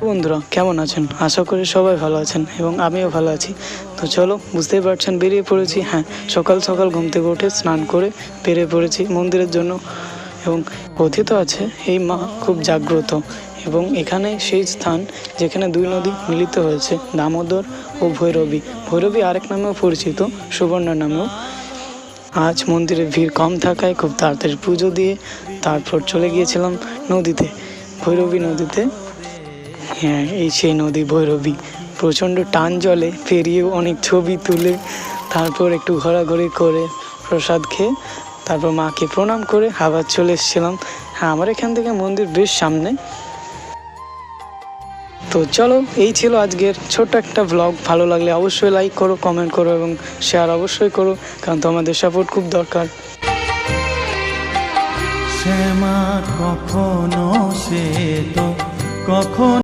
বন্ধুরা কেমন আছেন? আশা করি সবাই ভালো আছেন এবং আমিও ভালো আছি। তো চলো, বুঝতেই পারছেন বেরিয়ে পড়েছি। হ্যাঁ, সকাল সকাল ঘুম থেকে উঠে স্নান করে বেরিয়ে পড়েছি মন্দিরের জন্য। এবং কথিত আছে এই মা খুব জাগ্রত এবং এখানে সেই স্থান যেখানে দুই নদী মিলিত হয়েছে, দামোদর ও ভৈরবী। ভৈরবী আরেক নামেও পরিচিত, সুবর্ণা নামেও। আজ মন্দিরে ভিড় কম থাকায় খুব তাড়াতাড়ি পুজো দিয়ে তারপর চলে গিয়েছিলাম নদীতে, ভৈরবী নদীতে। হ্যাঁ, এই সেই নদী ভৈরবী। প্রচণ্ড টান জলে পেরিয়েও অনেক ছবি তুলে তারপর একটু ঘোরাঘুরি করে প্রসাদ খেয়ে তারপর মাকে প্রণাম করে আবার চলে এসেছিলাম। হ্যাঁ, আমার এখান থেকে মন্দির বেশ সামনে। তো চলো, এই ছিল আজকের ছোট্ট একটা ব্লগ। ভালো লাগলে অবশ্যই লাইক করো, কমেন্ট করো এবং শেয়ার অবশ্যই করো, কারণ তোমাদের সাপোর্ট খুব দরকার। শ্যামা কখনো সে তো কখন